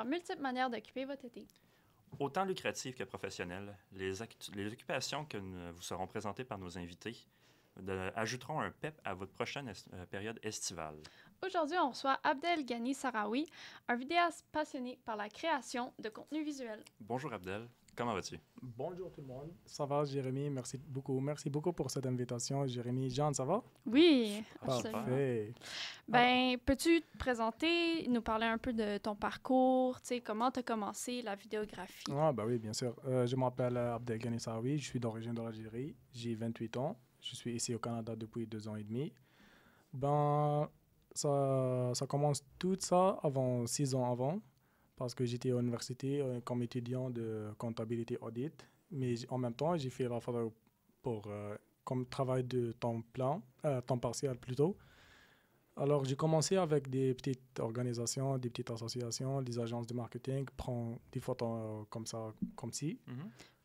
plusieurs multiples manières d'occuper votre été. Autant lucratives que professionnelles, les occupations que vous seront présentées par nos invités ajouteront un PEP à votre prochaine période estivale. Aujourd'hui, on reçoit Abdel Ghani Sarawi, un vidéaste passionné par la création de contenu visuel. Bonjour Abdel, comment vas-tu? Bonjour tout le monde. Ça va, Jérémy? Merci beaucoup. Merci beaucoup pour cette invitation, Jérémy. Jean, ça va? Oui, absolument. Parfait. Ben, peux-tu te présenter, nous parler un peu de ton parcours, tu sais, comment tu as commencé la vidéographie? Oui, bien sûr. Je m'appelle Abdel Ghani Sarawi. Je suis d'origine de l'Algérie. J'ai 28 ans. Je suis ici au Canada depuis 2 ans et demi. Ben, ça commence tout ça avant 6 ans avant, parce que j'étais à l'université comme étudiant de comptabilité audit. Mais en même temps, j'ai fait la photo comme travail de temps plein, temps partiel plutôt. Alors, j'ai commencé avec des petites organisations, des petites associations, des agences de marketing, prendre des photos comme ça, comme ci.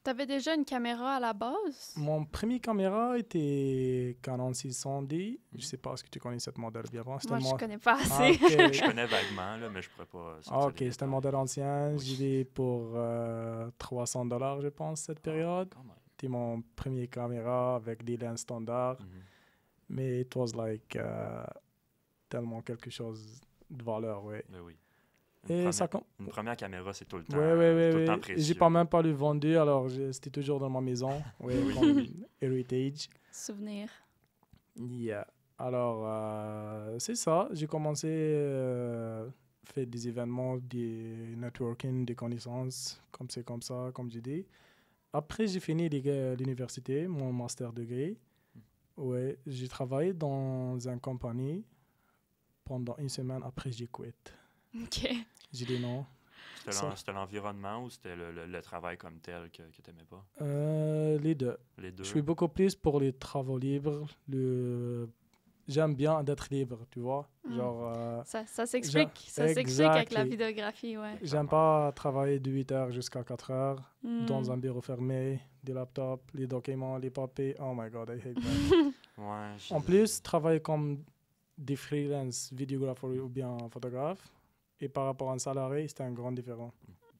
Tu avais déjà une caméra à la base? Mon premier caméra était Canon 600D. Je ne sais pas si tu connais cette modèle bien avant. Moi, je ne connais pas assez. Je connais vaguement, là, mais je ne pourrais pas... OK, c'est un modèle ancien. Oui. J'ai eu pour $300, je pense, cette période. C'était mon premier caméra avec des lenses standards. Mais it was like tellement quelque chose de valeur, oui. Ben oui. Une première caméra, c'est tout le temps, tout le temps précieux. J'ai pas même pas le vendu, alors c'était toujours dans ma maison, comme heritage. Souvenir. Yeah. Alors, c'est ça. J'ai commencé à faire des événements, des networking, des connaissances, comme ça, comme j'ai dit. Après, j'ai fini l'université, mon master degré. Ouais, j'ai travaillé dans une compagnie pendant 1 semaine. Après, j'ai quitté. OK. J'ai dit non. C'était l'environnement ou c'était le travail comme tel que tu n'aimais pas? Les deux. Les deux? Je suis beaucoup plus pour les travaux libres. J'aime bien d'être libre, tu vois. Genre, ça s'explique. Ça s'explique avec la vidéographie, ouais. J'aime pas travailler de 8 heures jusqu'à 4 heures dans un bureau fermé, des laptops, les documents, les papiers. Oh my God, I hate that. En plus, travailler comme des freelance vidéographes ou bien photographes, et par rapport à un salarié, c'est un grand différent.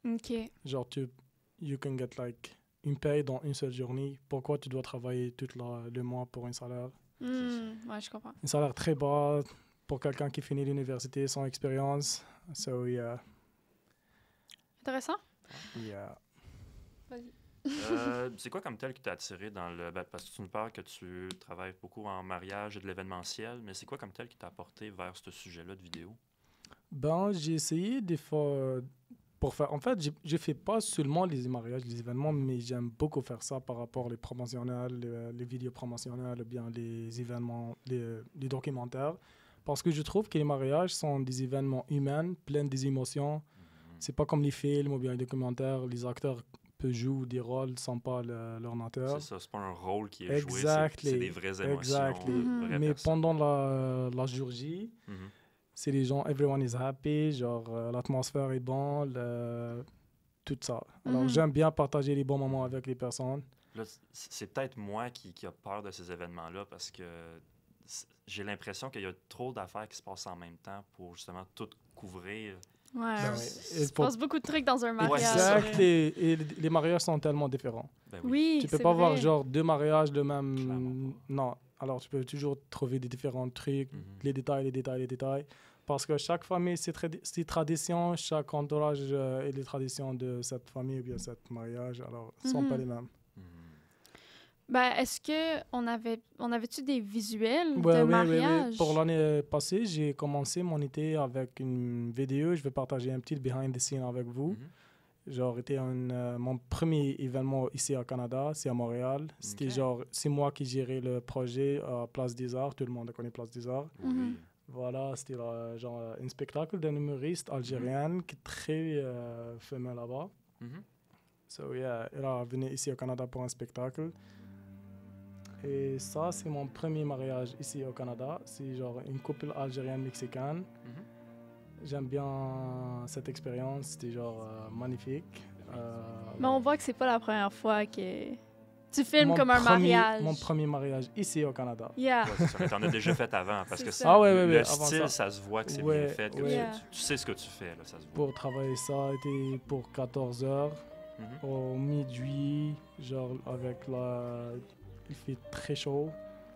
OK. Genre, you can get like une paye dans une seule journée. Pourquoi tu dois travailler tout le mois pour un salaire? Ouais, je comprends. Un salaire très bas pour quelqu'un qui finit l'université sans expérience. So, yeah. Intéressant. Yeah. Vas-y. C'est quoi comme tel qui t'a attiré dans le... parce que tu nous parles que tu travailles beaucoup en mariage et de l'événementiel, mais c'est quoi comme tel qui t'a apporté vers ce sujet-là de vidéo? Ben, j'ai essayé des fois pour faire... En fait, je fais pas seulement les mariages, les événements, mais j'aime beaucoup faire ça par rapport aux promotionnels, les vidéos promotionnelles, ou bien les événements, les documentaires. Parce que je trouve que les mariages sont des événements humains, pleins des émotions. C'est pas comme les films ou bien les documentaires, les acteurs peuvent jouer des rôles sans pas l'ordinateur. C'est ça, c'est pas un rôle qui est joué, c'est des vraies émotions. Mais pendant la jour J, c'est les gens, everyone is happy, genre l'atmosphère est bonne, tout ça. Alors j'aime bien partager les bons moments avec les personnes. Là, c'est peut-être moi qui a peur de ces événements-là parce que j'ai l'impression qu'il y a trop d'affaires qui se passent en même temps pour justement tout couvrir. Ouais, il se passe beaucoup de trucs dans un mariage. Exact, et les mariages sont tellement différents. Ben oui, tu peux pas voir genre 2 mariages le même... Non, alors tu peux toujours trouver des différents trucs, les détails. Parce que chaque famille, c'est tradition, chaque entourage et les traditions de cette famille ou bien cet mariage, alors, ne sont pas les mêmes. Ben, est-ce qu'on avait-tu des visuels de mariage? Oui. Pour l'année passée, j'ai commencé mon été avec une vidéo. Je vais partager un petit behind the scene avec vous. Genre, c'était mon premier événement ici au Canada, c'est à Montréal. C'était genre, c'est moi qui gérais le projet à Place des Arts. Tout le monde connaît Place des Arts. Voilà, c'était genre un spectacle d'un humoriste algérienne qui est très fameux là-bas. So, yeah, elle est venue ici au Canada pour un spectacle. Et ça, c'est mon premier mariage ici au Canada. C'est genre une couple algérienne-mexicaine. J'aime bien cette expérience. C'était genre magnifique. Mais on voit que c'est pas la première fois que Tu filmes comme un mariage. Mon premier mariage ici au Canada. Yeah. Ouais, c'est ça, mais t'en as déjà fait avant. Parce que C'est ça. Ah ouais, le avant style, ça se voit que c'est Ouais, bien fait. Que ouais. tu sais ce que tu fais, là, ça se voit. Pour travailler ça, c'était pour 14 heures. Mhm. Au midi, genre avec la... Il fait très chaud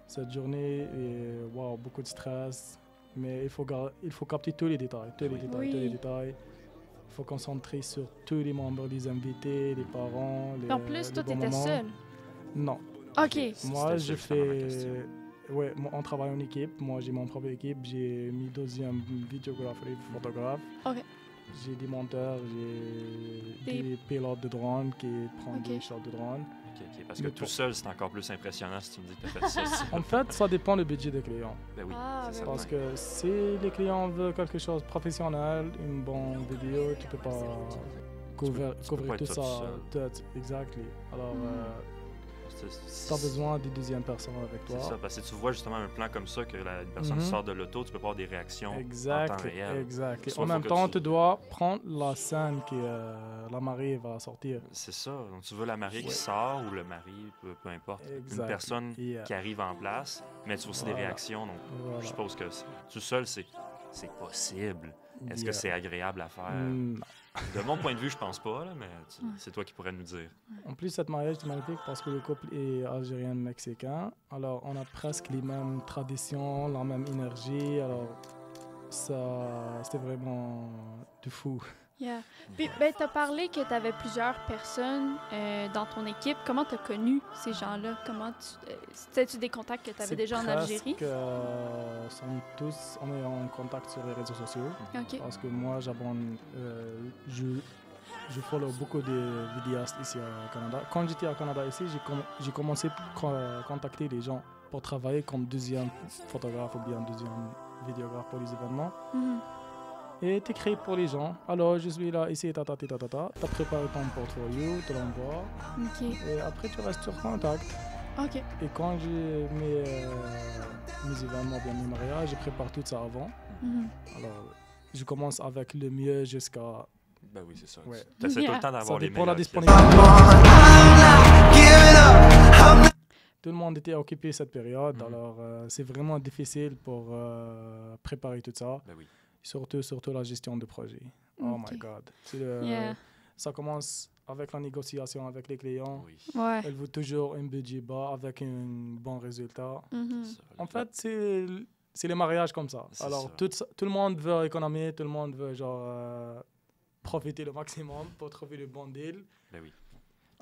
cette journée et wow, beaucoup de stress. Mais il faut capter tous les détails, tous les Oui. détails, Oui. tous les détails. Il faut concentrer sur tous les membres, les invités, les parents, les En plus, toi, les bons t'étais moments. seul. Non. OK. Moi, C'était je justement ma fais... question. Ouais, on travaille en équipe. Moi, j'ai mon propre équipe. J'ai mis deuxième vidéographe et photographe. OK. J'ai des monteurs, j'ai des pilotes de drone qui prennent Ok. des shots de drone. Ok, parce que Mais tout pour- seul, c'est encore plus impressionnant si tu me dis que tu as fait ça. En fait, ça dépend du budget des clients. Ben oui, Ah, c'est ben ça. Parce ouais. que si les clients veulent quelque chose de professionnel, une bonne vidéo, tu peux pas couvrir pas tout être ça. tout Exactly. Alors, C'est- tu as besoin d'une deuxième personne avec C'est toi. ça, parce que si tu vois justement un plan comme ça, que une personne Mhm. sort de l'auto, tu peux pas avoir des réactions en temps Exact, réel. exact. Soit En faut même que temps, tu- tu dois prendre la scène que la mariée va sortir. C'est ça. Donc, tu veux la mariée Ouais. qui sort ou le mari, peu importe. Exact. Une personne Yeah. qui arrive en place, mais tu veux aussi des Voilà. réactions. Donc, Voilà. je suppose que tout seul, c'est possible. Est-ce que Yeah. c'est agréable à faire? Non. De mon point de vue, je pense pas, là, mais c'est toi qui pourrais nous dire. En plus, cette mariage est magnifique parce que le couple est algérien-mexicain. Alors, on a presque les mêmes traditions, la même énergie. Alors, c'était vraiment de fou. Yeah. Puis, ben, t'as parlé que t'avais plusieurs personnes dans ton équipe. Comment t'as connu ces gens-là? C'était-tu des contacts que t'avais C'est déjà en Algérie? presque, on est en contact sur les réseaux sociaux. OK. Parce que moi, je follow beaucoup de vidéastes ici au Canada. Quand j'étais au Canada ici, j'ai commencé à contacter les gens pour travailler comme deuxième photographe ou bien deuxième vidéographe pour les événements. Mhm. Et t'écris pour les gens. Alors, je suis là, ici, t'as préparé ton portfolio, tu l'envoies. OK. Et après, tu restes sur contact. OK. Et quand j'ai mes événements, bien mes mariages, je prépare tout ça avant. Mhm. Alors, je commence avec le mieux jusqu'à... Ben oui, c'est ça. Ouais. Tu essaies tout Yeah. le temps Ça d'avoir les dépend de la meilleurs. disponibilité. Tout le monde était occupé cette période, Mhm. alors c'est vraiment difficile pour préparer tout ça. Ben oui. Surtout la gestion de projet. Oh Ok. my God. Yeah. Ça commence avec la négociation avec les clients. Oui. Ouais. Elle veut toujours un budget bas avec un bon résultat. Mhm. C'est ça. En fait, c'est les mariages comme ça. C'est Alors, ça. tout le monde veut économiser, tout le monde veut profiter le maximum pour trouver le bon deal. Ben oui.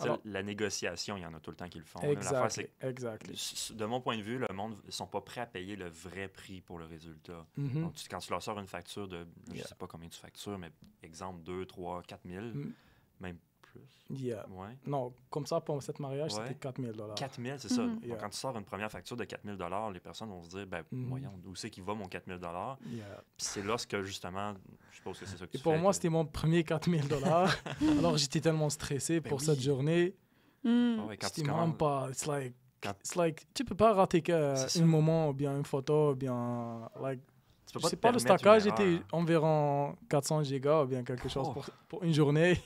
Alors, La négociation, il y en a tout le temps qui le font. L'affaire, c'est exactly. que, de mon point de vue, le monde ne sont pas prêts à payer le vrai prix pour le résultat. Mhm. Donc, quand tu leur sors une facture de, je Yeah. sais pas combien tu factures, mais exemple 2, 3, 4 000, Mm. même plus. Yeah. Ouais. Non, comme ça, pour cette mariage, Ouais. c'était 4 000 $. 4 000, c'est ça. Mhm. Donc, Yeah. quand tu sors une première facture de 4 000 les personnes vont se dire, ben, Mhm. voyons, où c'est qu'il va mon 4 000 Puis Yeah. c'est lorsque, justement, je suppose que c'est ça que Et tu pour fais, moi, que- c'était mon premier 4 000 $. Alors, j'étais tellement stressé Ben pour oui. cette journée. Mm. Ah ouais, quand tu C'était commandes- même pas... Quand- It's like, tu peux pas rater C'est ça. un moment ou bien une photo ou bien... Like, tu peux je pas sais te pas, le permettre une stockage erreur. était environ 400 gigas ou bien quelque chose Oh. pour une journée.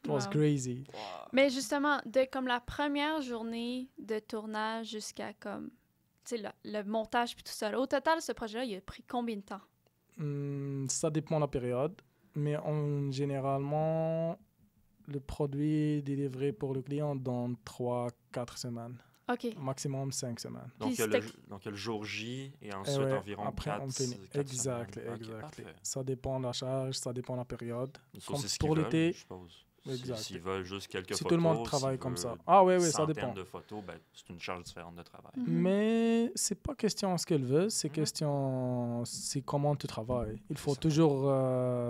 It was Wow. crazy. Mais justement, de comme la première journée de tournage jusqu'à comme, tu sais, le montage puis tout ça, là, au total, ce projet-là, il a pris combien de temps? Ça dépend de la période, mais généralement, le produit est délivré pour le client dans 3-4 semaines, OK. maximum 5 semaines. Donc, Puis il y a c'était- donc, il y a le jour J et Et ensuite ouais, environ après, 4 on finit. Exact, exact. Ça dépend de la charge, ça dépend de la période. Ça, Comme c'est ce pour qu'ils l'été, veulent, je suppose. exact. S'ils veulent juste quelques Si photos, tout le monde travaille s'ils comme ça. veulent Ah oui, ça centaines dépend. de photos, ben, c'est une charge différente de travail. Mhm. Mais c'est pas question de ce qu'elle veut, c'est Mhm. question c'est comment tu travailles. Il faut ça. toujours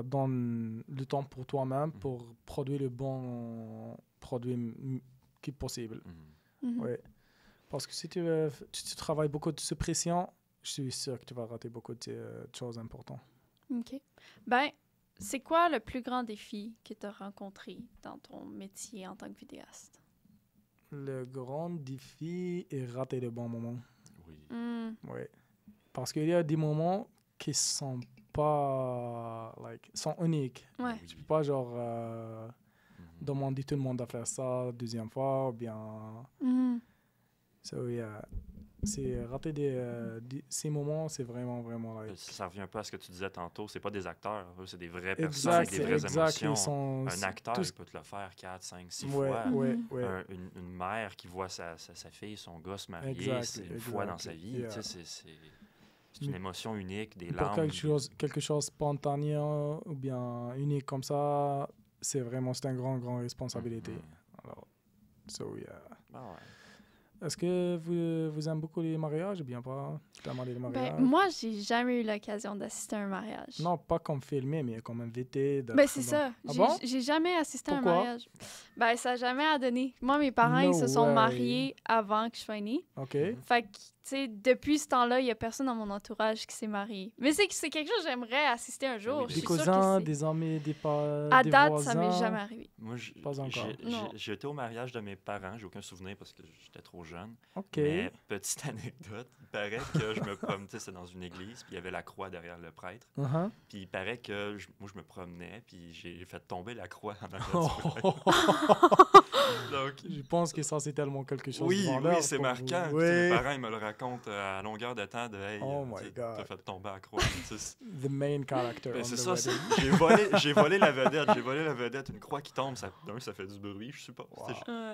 donner le temps pour toi-même Mhm. pour produire le bon produit qui est possible. Mhm. Mhm. Ouais. Parce que si tu travailles beaucoup de pression, je suis sûr que tu vas rater beaucoup de choses importantes. OK. Ben, c'est quoi le plus grand défi que tu as rencontré dans ton métier en tant que vidéaste? Le grand défi est rater le bon moment. Oui. Mm. Ouais. Parce qu'il y a des moments qui sont pas sont uniques. Ouais. Tu peux pas demander tout le monde à faire ça deuxième fois, ou bien... Mhm. So, yeah. C'est rater ces moments, c'est vraiment, vraiment... Like... Ça revient un peu à ce que tu disais tantôt. C'est pas des acteurs, eux, c'est des vraies personnes avec des vraies exact. émotions. Un acteur, il peut te le faire 4, 5, 6 fois. Une mère qui voit sa fille, son gars se marier, c'est une fois dans sa vie. Tu sais, c'est une émotion unique, des larmes. Quelque chose de spontané ou bien unique comme ça, c'est une grande responsabilité. Alors, so, yeah. Ben ouais. Est-ce que vous aimez beaucoup les mariages ou bien pas? Les mariages? Moi, j'ai jamais eu l'occasion d'assister à un mariage. Non, pas comme filmé, mais comme invité. C'est ça. Ah j'ai jamais assisté à un Pourquoi? mariage. Ça n'a jamais donné. Moi, mes parents, ils se sont mariés avant que je sois née. OK. Fait que, tu sais, depuis ce temps-là, il n'y a personne dans mon entourage qui s'est marié. Mais c'est quelque chose que j'aimerais assister un jour. Des cousins, des amis, des voisins? À date, ça m'est jamais arrivé. Moi, pas encore. J'ai été au mariage de mes parents. J'ai aucun souvenir parce que j'étais trop jeune. OK. Mais petite anecdote, il paraît que je me promenais, c'était dans une église, puis il y avait la croix derrière le prêtre. Puis il paraît que moi, je me promenais, puis j'ai fait tomber la croix en arrière du Donc, je pense que ça, c'est tellement quelque chose oui, c'est marquant. Oui. Mes parents, ils me le racontent à longueur de temps de « Hey, t'as fait tomber la croix. » The main character. C'est ça. J'ai volé la vedette. Une croix qui tombe, ça fait du bruit, je suppose. Wow.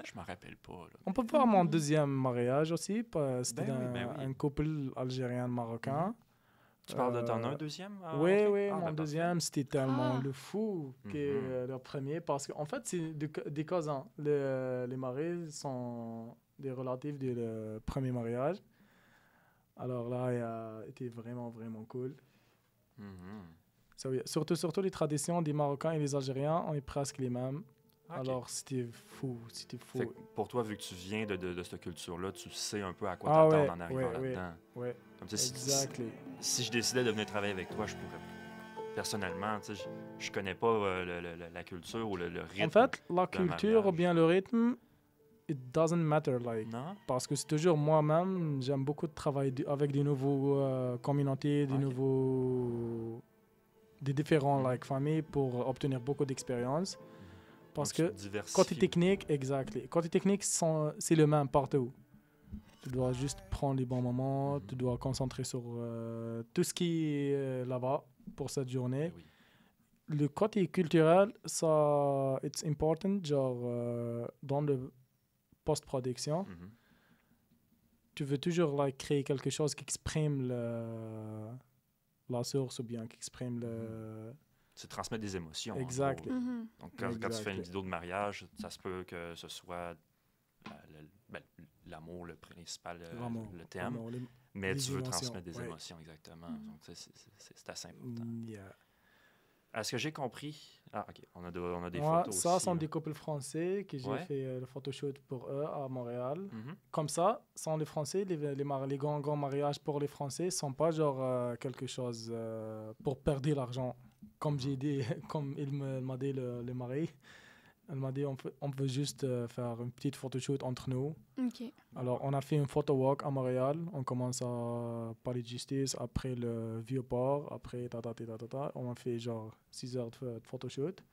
Je m'en rappelle pas. Là. On peut faire mon deuxième mariage aussi. C'était un couple algérien-marocain. Tu parles de ton deuxième? Oui, mon deuxième, c'était tellement le fou que le premier. Parce qu'en fait, c'est des cousins. Les maris sont des relatifs du premier mariage. Alors là, il a été vraiment, vraiment cool. Surtout les traditions des Marocains et des Algériens, on est presque les mêmes. Okay. Alors, c'était fou. Fait que pour toi, vu que tu viens de cette culture-là, tu sais un peu à quoi t'attendre en arrivant là-dedans. Oui, si je décidais de venir travailler avec toi, je pourrais... Personnellement, je connais pas la culture ou le rythme. En fait, la culture ou bien le rythme, it doesn't matter. Non? Parce que c'est toujours moi-même, j'aime beaucoup de travailler avec des nouveaux communautés, des différents familles pour obtenir beaucoup d'expérience. Parce que côté technique, c'est le même partout. Tu dois juste prendre les bons moments, tu dois concentrer sur tout ce qui est là-bas pour cette journée. Oui. Le côté culturel, ça, it's important, genre dans le post-production. Tu veux toujours créer quelque chose qui exprime la source ou bien qui exprime le... C'est transmettre des émotions. Exact. Donc, quand tu fais une vidéo de mariage, ça se peut que ce soit l'amour, le principal, le thème. Mais tu veux transmettre des émotions, exactement. Donc, c'est assez important. Est-ce que j'ai compris? Ah, OK. On a des photos aussi. Ça, sont des couples français que j'ai fait le photoshoot pour eux à Montréal. Comme ça, sans les Français, les grands mariages pour les Français ne sont pas genre quelque chose pour perdre l'argent. Comme j'ai dit, comme il m'a dit le mari, elle m'a dit on peut juste faire une petite photoshoot entre nous. Okay. Alors, on a fait une photo walk à Montréal. On commence à Palais de Justice, après le Vieux-Port, après on a fait genre 6 heures de photoshoot.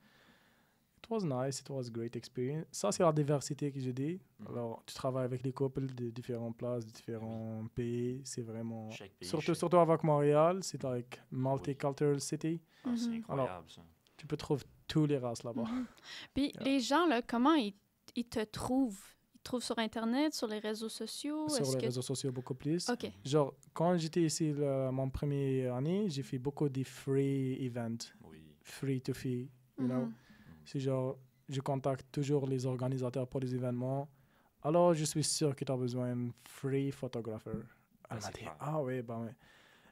It was nice, it was a great experience. Ça, c'est la diversité que j'ai dit. Alors, tu travailles avec des couples de différentes places, de différents pays. C'est vraiment... Surtout avec Montréal, c'est like multicultural city. C'est incroyable, ça. Tu peux trouver tous les races là-bas. Puis les gens, là, comment ils te trouvent? Ils te trouvent sur Internet, sur les réseaux sociaux? Sur les réseaux sociaux, beaucoup plus. OK. Genre, quand j'étais ici, mon première année, j'ai fait beaucoup de free events. Free to fee, you know? C'est genre, je contacte toujours les organisateurs pour les événements. Alors, je suis sûr que tu as besoin d'un free photographer. Elle m'a dit, oui.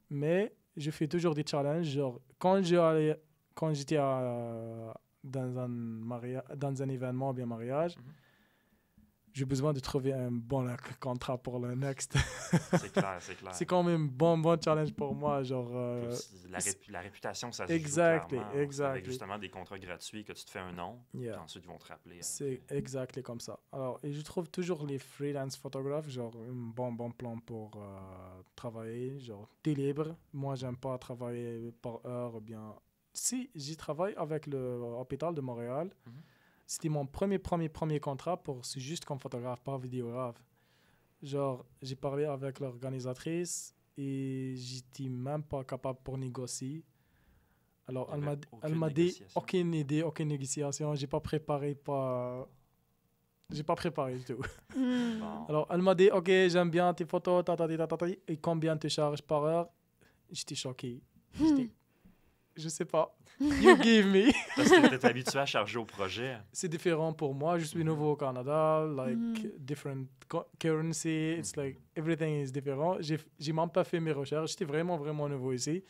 Mais je fais toujours des challenges. Genre, quand j'étais dans un événement ou bien mariage, j'ai besoin de trouver un bon contrat pour le next. C'est clair. C'est quand même un bon challenge pour moi. Genre, la réputation, ça se joue clairement. Avec justement des contrats gratuits que tu te fais un nom, puis ensuite ils vont te rappeler. C'est exactement comme ça. Alors, et je trouve toujours les freelance photographes, genre, un bon plan pour travailler. Genre, t'es libre. Moi, j'aime pas travailler par heure ou bien... Si j'y travaille avec l'hôpital de Montréal, C'était mon premier contrat c'est juste comme photographe, pas vidéographe. Genre, j'ai parlé avec l'organisatrice et j'étais même pas capable pour négocier. Alors, elle m'a dit aucune idée, aucune négociation. J'ai pas préparé du tout. Bon. Alors, elle m'a dit, OK, j'aime bien tes photos, et combien tu charges par heure? J'étais choqué. Je sais pas. You give me. Parce que tu es habitué à charger au projet. C'est différent pour moi. Je suis nouveau au Canada. Different currency. It's like, everything is différent. J'ai même pas fait mes recherches. J'étais vraiment, vraiment nouveau ici.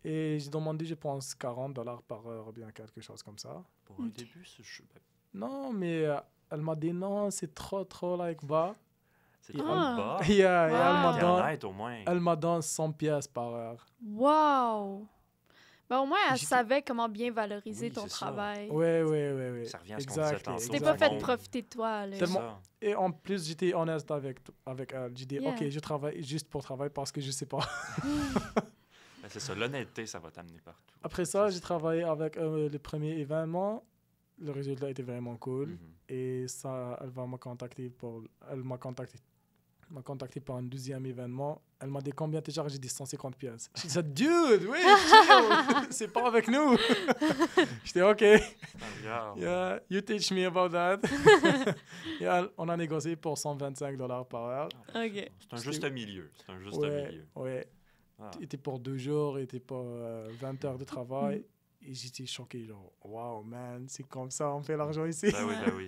Et j'ai demandé, je pense, $40 par heure ou bien quelque chose comme ça. Pour un début, Non, mais elle m'a dit non, c'est trop, bas. C'est trop bas. Elle m'a donné 100 pièces par heure. Wow! Ben, au moins, elle savait comment bien valoriser ton travail. Oui. Ça revient à ce qu'on disait tantôt. Tu t'es pas fait profiter de toi. Là. Et en plus, j'étais honnête avec elle. J'ai dit, OK, je travaille juste pour travailler parce que je sais pas. C'est ça, l'honnêteté, ça va t'amener partout. Après ça, j'ai travaillé avec le premier événement. Le résultat était vraiment cool. Et ça, elle m'a contacté pour un deuxième événement. Elle m'a dit combien tu charges? J'ai dit 150 pièces. J'ai dit, dude, oui, chill. C'est pas avec nous. J'étais OK. Yeah, you teach me about that. On a négocié pour $125 par heure. OK. C'est un juste milieu. Oui. C'était pour 2 jours, c'était pour 20 heures de travail. Et j'étais choqué, genre, wow, man, c'est comme ça, on fait l'argent ici. Ben oui.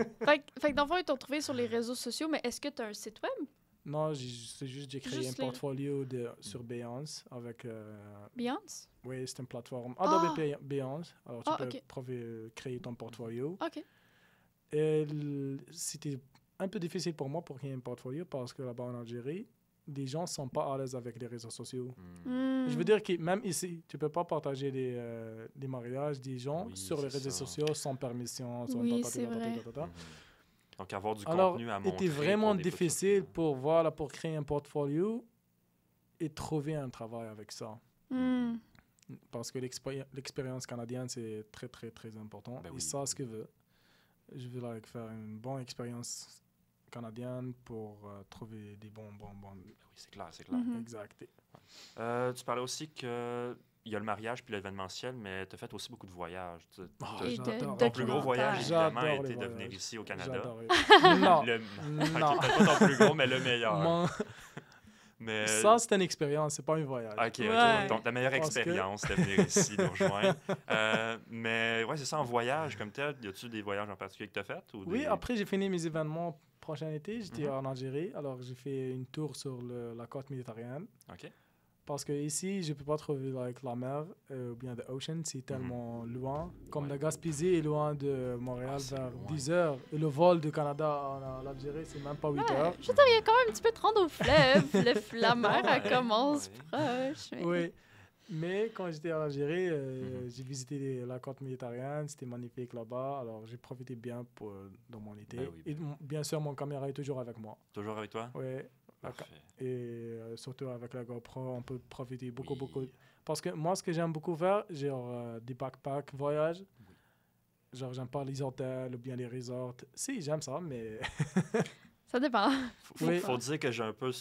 Fait que dans le fond, ils t'ont trouvé sur les réseaux sociaux, mais est-ce que tu as un site web? Non, j'ai créé un portfolio sur Behance avec... Behance? Oui, c'est une plateforme. Adobe Behance. Alors, tu peux créer ton portfolio. OK. Et c'était un peu difficile pour moi pour créer un portfolio parce que là-bas en Algérie, les gens ne sont pas à l'aise avec les réseaux sociaux. Je veux dire que même ici, tu ne peux pas partager des mariages des gens sur les réseaux sociaux sans permission. C'est vrai. Donc, avoir du Alors, contenu à montrer. C'était vraiment difficile pour créer un portfolio et trouver un travail avec ça. Parce que l'expérience canadienne, c'est très, très, très important. Et ça, ce que je veux faire une bonne expérience canadienne pour trouver des bons. Oui, c'est clair. Exact. Tu parlais aussi que il y a le mariage puis l'événementiel, mais tu as fait aussi beaucoup de voyages. Ton plus gros voyage, évidemment, a été de venir ici au Canada. Non. Peut-être pas ton plus gros, mais le meilleur. Mais... Ça, c'est une expérience, c'est pas un voyage. OK. Donc, la meilleure expérience, c'est de venir ici, nous rejoindre. Mais c'est ça, en voyage comme tel. Y a-tu des voyages en particulier que tu as fait? Oui, après, j'ai fini mes événements prochain été. J'étais en Algérie, alors j'ai fait une tour sur la côte méditerranéenne. OK. Parce que ici, je peux pas trouver la mer ou bien the ocean, c'est tellement loin. Comme la Gaspésie est loin de Montréal vers 10 heures. Et le vol du Canada en Algérie, c'est même pas 8 heures. Je veux dire, il y a quand même un petit peu de rendre au fleuve. La mer, elle commence proche. Mais... Oui. Mais quand j'étais en Algérie, j'ai visité la côte méditerranéenne. C'était magnifique là-bas. Alors, j'ai profité bien dans mon été. Et bien sûr, mon caméra est toujours avec moi. Toujours avec toi? Oui. Parfait. Et surtout avec la GoPro, on peut profiter beaucoup. Parce que moi, ce que j'aime beaucoup faire, genre des backpack voyages. Oui. Genre, j'aime pas les hôtels ou bien les resorts. Si, j'aime ça, mais... Ça dépend. Faut dire que j'ai un peu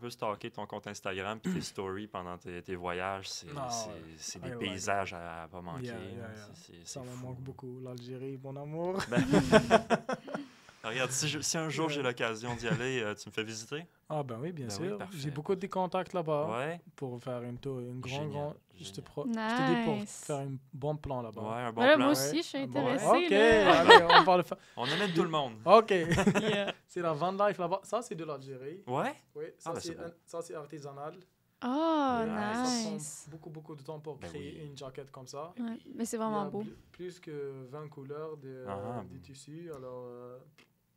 stalké ton compte Instagram et tes stories pendant tes voyages. C'est des paysages à pas manquer. Ça me manque beaucoup. L'Algérie, mon amour. Regarde, si un jour j'ai l'occasion d'y aller, tu me fais visiter? Ah ben oui, bien sûr. J'ai beaucoup de contacts là-bas pour faire une grande... Je te dis pour faire un bon plan là-bas. Ouais, un bon plan. Moi aussi, je suis intéressée. OK, allez, on va le faire. On amène tout le monde. OK. C'est la van life là-bas. Ça, c'est de l'Algérie. Ouais? Oui, ça, c'est artisanal. Oh, nice. Ça prend beaucoup de temps pour créer une jaquette comme ça. Ouais, mais c'est vraiment beau. Plus que 20 couleurs de tissus, alors...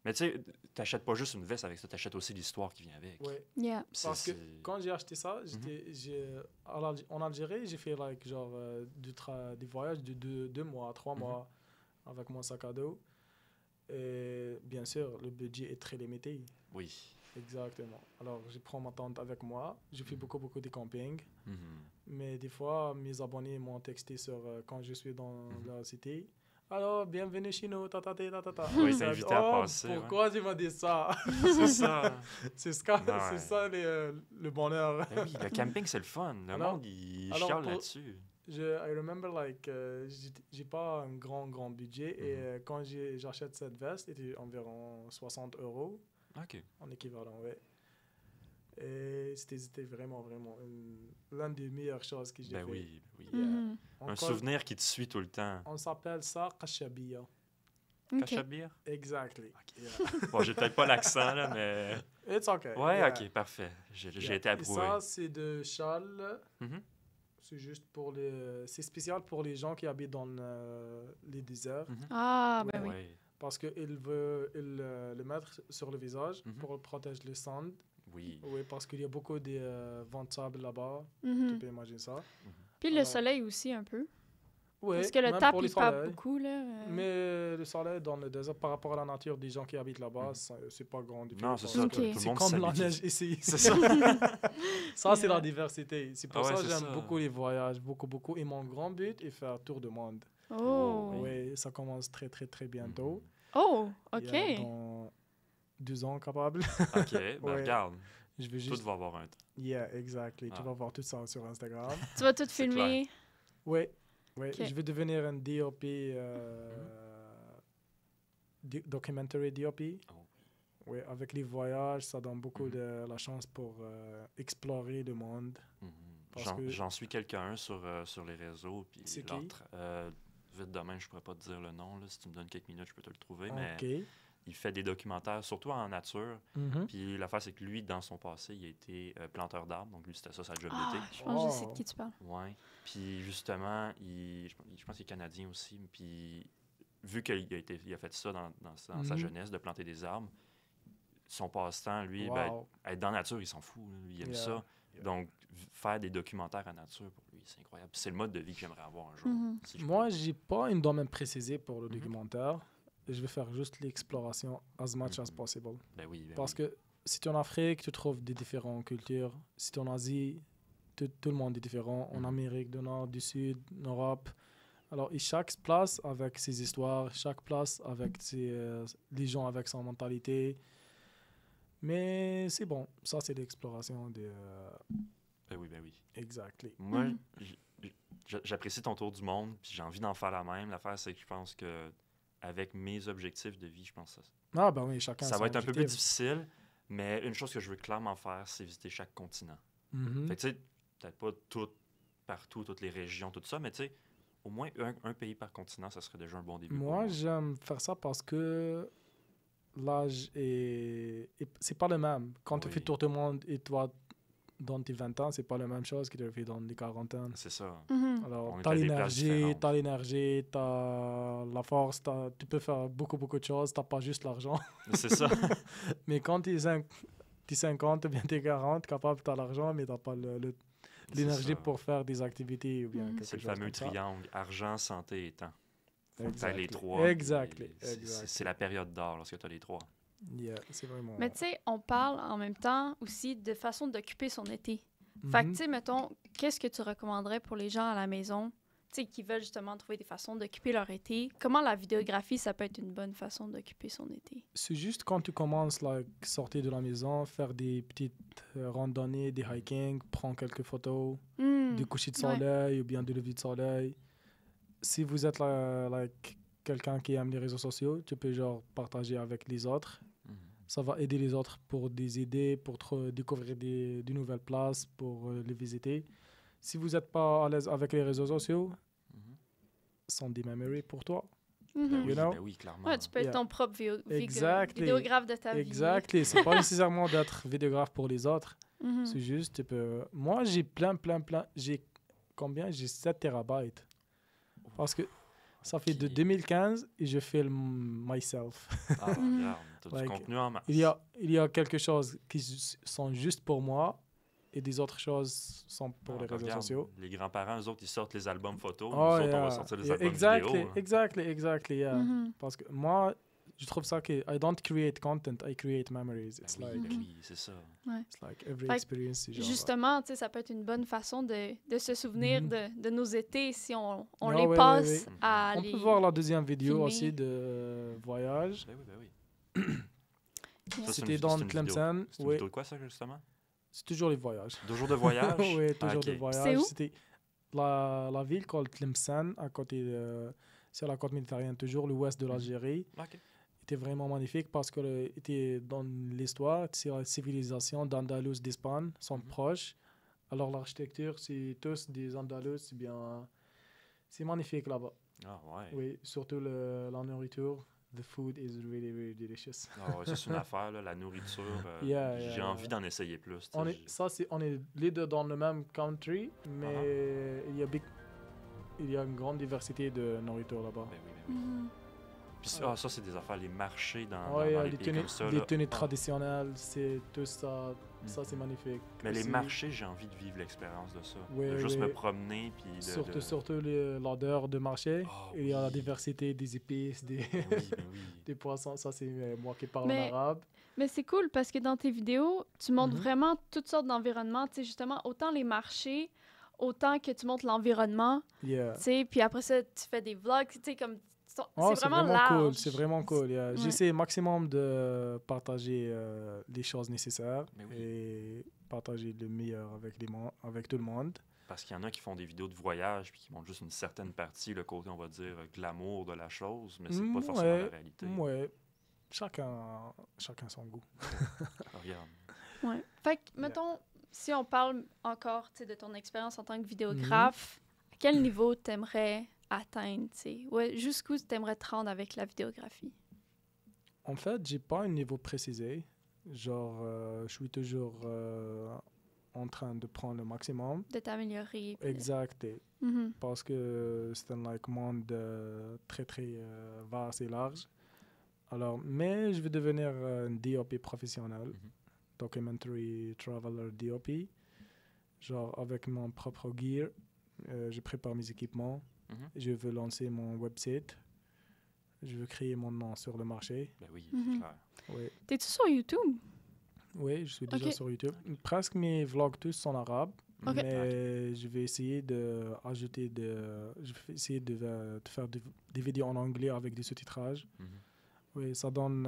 Mais tu sais, t'achètes pas juste une veste avec ça, t'achètes aussi l'histoire qui vient avec. Oui. Yeah. Parce que quand j'ai acheté ça, en Algérie, j'ai fait des voyages de 2 mois, 3 mois avec mon sac à dos. Et bien sûr, le budget est très limité. Oui. Exactement. Alors, je prends ma tente avec moi. Je fais beaucoup de camping. Mais des fois, mes abonnés m'ont texté quand je suis dans la cité. Alors, bienvenue chez nous, ta. Oui, t'inviter à passer. Pourquoi tu m'as dit ça? C'est ça. C'est ça le bonheur. Ben oui, le camping, c'est le fun. Le monde, il chiale là-dessus. I remember, j'ai pas un grand budget et quand j'achète cette veste, c'était environ 60 € en équivalent, ouais. Et c'était vraiment l'une des meilleures choses que j'ai fait. Oui. Mm-hmm. Un souvenir qui te suit tout le temps. On s'appelle ça Kashabia. Kashabia? Exactly. Okay. Yeah. Bon, j'ai peut-être pas l'accent, là, mais... It's okay. Ouais, yeah. OK, parfait. J'ai été approuvé. Et ça, c'est de châle. Mm-hmm. C'est juste c'est spécial pour les gens qui habitent dans les déserts. Mm-hmm. Ah, ben oui. Parce qu'il veut le mettre sur le visage pour protéger le sang. Oui. Oui, parce qu'il y a beaucoup de vents de sable là-bas. Mm-hmm. Tu peux imaginer ça. Puis le soleil aussi, un peu. Oui, parce que le tape, il tape beaucoup, là. Mais le soleil dans le désert, par rapport à la nature des gens qui habitent là-bas, c'est pas grand. Non, c'est ça. Okay. C'est comme la neige ici. C'est ça. Ça, c'est la diversité. C'est pour ça que j'aime ça. beaucoup les voyages, beaucoup. Et mon grand but est faire tour du monde. Oh. Oui, ça commence très bientôt. Oh, OK. Dans 2 ans, capable. OK, ben regarde. Je vais juste... Tout va avoir un temps. Yeah, exactly. Tu vas voir tout ça sur Instagram. Tu vas tout filmer? Oui. Okay. Je vais devenir un DOP, documentary DOP. Oh. Oui, avec les voyages, ça donne beaucoup de la chance pour explorer le monde. J'en suis quelqu'un sur les réseaux. Puis c'est qui? Vite demain, je pourrais pas te dire le nom. Là. Si tu me donnes quelques minutes, je peux te le trouver. Mais il fait des documentaires, surtout en nature. Puis l'affaire, c'est que lui, dans son passé, il a été planteur d'arbres. Donc lui, c'était ça, sa job d'été. Je pense que je sais de qui tu parles. Oui. Puis justement, je pense qu'il est canadien aussi. Puis vu qu'il a fait ça dans sa jeunesse, de planter des arbres, son passe-temps, lui, être dans la nature, il s'en fout. Là. Il aime ça. Donc, faire des documentaires en nature, pour lui, c'est incroyable. C'est le mode de vie que j'aimerais avoir un jour. Si moi, j'ai pas un domaine précisé pour le documentaire. Je vais faire juste l'exploration as much as possible. Ben oui. Parce que si tu es en Afrique, tu trouves des différentes cultures. Si tu es en Asie, tout le monde est différent. En Amérique du Nord, du Sud, en Europe. Alors, et chaque place avec ses histoires, chaque place avec les gens avec son mentalité. Mais c'est bon. Ça, c'est l'exploration de... Ben oui. Exactly. Moi, j'apprécie ton tour du monde, puis j'ai envie d'en faire la même. L'affaire, c'est que je pense que avec mes objectifs de vie, je pense que ça ben oui, chacun ça va être un peu plus difficile, mais une chose que je veux clairement faire, c'est visiter chaque continent. Fait que tu sais, peut-être pas partout, toutes les régions, tout ça, mais tu sais, au moins un pays par continent, ça serait déjà un bon début. Moi, j'aime faire ça parce que l'âge c'est pas le même. Quand tu fais tour du monde et toi, dans tes 20 ans, c'est pas la même chose que tu as fait dans les quarantaines. C'est ça. Alors, tu as l'énergie, tu as la force, tu peux faire beaucoup de choses, tu n'as pas juste l'argent. C'est ça. Mais quand tu es 50 ou bien tu es 40, capable, tu as l'argent, mais tu n'as pas l'énergie pour faire des activités. Ou bien c'est le fameux triangle, argent, santé et temps. Faut que tu aies les 3. C'est la période d'or lorsque tu as les 3. Yeah, c'est vraiment... Mais tu sais, on parle en même temps aussi de façon d'occuper son été. Fait que tu sais, mettons, qu'est-ce que tu recommanderais pour les gens à la maison, tu sais, qui veulent justement trouver des façons d'occuper leur été? Comment la vidéographie, ça peut être une bonne façon d'occuper son été? C'est juste quand tu commences à sortir de la maison, faire des petites randonnées, des hiking, prendre quelques photos, du coucher de soleil ou bien du lever de soleil. Si vous êtes quelqu'un qui aime les réseaux sociaux, tu peux partager avec les autres. Ça va aider les autres pour des idées, pour découvrir des nouvelles places, pour les visiter. Si vous n'êtes pas à l'aise avec les réseaux sociaux, sont des memories pour toi. Ben oui, clairement. Ouais, tu peux être ton propre vidéographe de ta vie. Exactement. C'est pas nécessairement d'être vidéographe pour les autres. C'est juste, tu peux... Moi, j'ai plein. J'ai 7 terabytes. Parce que ça fait de 2015 et je filme myself. Ah, regarde, t'as du contenu en masse. Il y a quelque chose qui sont juste pour moi et des autres choses sont pour les réseaux sociaux. Les grands-parents, eux autres, ils sortent les albums photos. Nous autres, on va sortir les albums vidéo. Exactly. Yeah. Parce que moi, je trouve ça que I don't create content, I create memories. It's like, oui, c'est ça. Ouais. It's like every experience. Genre, justement, tu sais, ça peut être une bonne façon de se souvenir de nos étés si on Ah, les ouais, passe ouais, ouais. à On les... peut voir la deuxième vidéo filmer. aussi de voyage. Ben oui. Ça, C'était dans Tlemcen. C'est une vidéo de quoi, ça, justement? C'est toujours les voyages. 2 jours de voyage? Oui, toujours de C'est voyage. où? C'était la ville called Tlemcen, à côté sur la côte méditerranéenne, toujours l'ouest de l'Algérie. OK. Était vraiment magnifique parce que était dans l'histoire, c'est la civilisation d'Andalous d'Espagne sont proches. Alors l'architecture, c'est tous des Andalous, c'est magnifique là-bas. Ah ouais. Oui, surtout la nourriture. The food is really, really delicious. Ah ouais, ça, c'est une affaire, là, la nourriture. J'ai envie d'en essayer plus. On est les deux dans le même country, mais il y a une grande diversité de nourriture là-bas. Ben oui. Puis ça, c'est des affaires, les marchés dans les pays comme ça. Les tenues traditionnelles, c'est tout ça. Ça, c'est magnifique. Mais les marchés, j'ai envie de vivre l'expérience de ça. De juste me promener. Puis surtout l'odeur de marché. Il y a la diversité des épices, des poissons. Ça, c'est moi qui parle en arabe. Mais c'est cool parce que dans tes vidéos, tu montres vraiment toutes sortes d'environnements. Tu sais, justement, autant les marchés, autant que tu montres l'environnement. Tu sais, puis après ça, tu fais des vlogs. Tu sais, comme... c'est vraiment large. Cool. C'est vraiment cool. J'essaie maximum de partager les choses nécessaires et partager le meilleur avec tout le monde. Parce qu'il y en a qui font des vidéos de voyage puis qui montrent juste une certaine partie, le côté, on va dire, glamour de la chose, mais c'est pas forcément la réalité. Oui. Chacun son goût. Regarde. Ouais. Fait que, mettons, si on parle encore de ton expérience en tant que vidéographe, à quel niveau t'aimerais atteindre, tu sais? Ouais, jusqu'où tu aimerais te rendre avec la vidéographie? En fait, j'ai pas un niveau précisé. Genre, je suis toujours en train de prendre le maximum. De t'améliorer. Exact. Parce que c'est un monde très, très vaste et large. Alors, mais je vais devenir un DOP professionnel. Documentary Traveler DOP. Genre, avec mon propre gear, je prépare mes équipements. Je veux lancer mon website. Je veux créer mon nom sur le marché. Ben oui, c'est clair. Oui. T'es-tu sur YouTube? Oui, je suis déjà sur YouTube. Presque mes vlogs tous sont arabes. Mais je vais essayer d'ajouter je vais essayer de faire des vidéos en anglais avec des sous-titrages. Oui, ça donne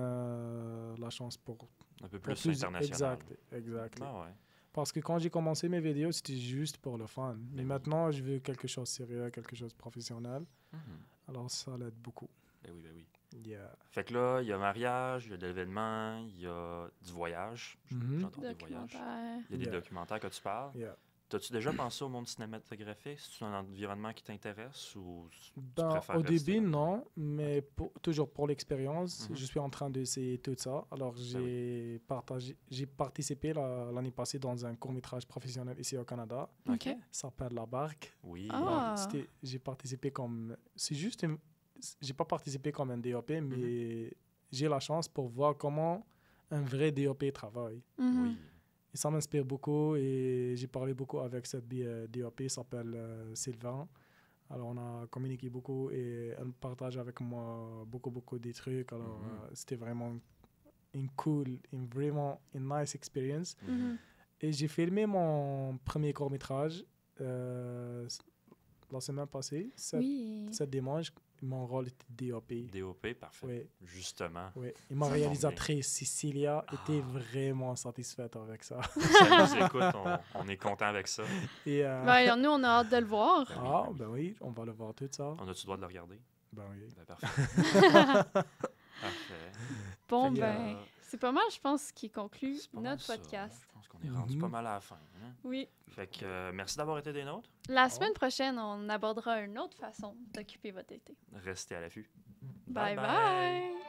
la chance pour... Un peu plus international. Exact. Ah ouais. Parce que quand j'ai commencé mes vidéos, c'était juste pour le fun. Mais maintenant, je veux quelque chose de sérieux, quelque chose de professionnel. Alors, ça l'aide beaucoup. Ben oui. Yeah. Fait que là, il y a mariage, il y a de l'événement, il y a du voyage. J'adore des voyages. Il y a des documentaires que tu parles. T'as-tu déjà pensé au monde cinématographique? C'est un environnement qui t'intéresse ou tu préfères au début, non, mais toujours pour l'expérience, je suis en train d'essayer tout ça. Alors, j'ai participé l'année passée dans un court-métrage professionnel ici au Canada. OK. Ça s'appelle La Barque. Oui. J'ai participé comme... J'ai pas participé comme un DOP, mais j'ai la chance pour voir comment un vrai DOP travaille. Oui. Et ça m'inspire beaucoup et j'ai parlé beaucoup avec cette DOP, il s'appelle Sylvain. Alors on a communiqué beaucoup et elle partage avec moi beaucoup des trucs. Alors c'était vraiment une nice experience. Et j'ai filmé mon premier court-métrage la semaine passée, cette dimanche. Mon rôle était DOP. DOP, parfait. Oui. Justement. Oui. Et ma réalisatrice, Cecilia, était vraiment satisfaite avec ça. Ça nous écoute, on est content avec ça. Et, nous, on a hâte de le voir. Ben oui, on va le voir tout ça. On a-tu le droit de le regarder? Ben oui. Ben, parfait. Parfait. Bon, c'est pas mal, je pense, qui conclut notre podcast. Je pense qu'on est rendu pas mal à la fin. Hein? Oui. Fait que merci d'avoir été des nôtres. La semaine prochaine, on abordera une autre façon d'occuper votre été. Restez à l'affût. Bye bye!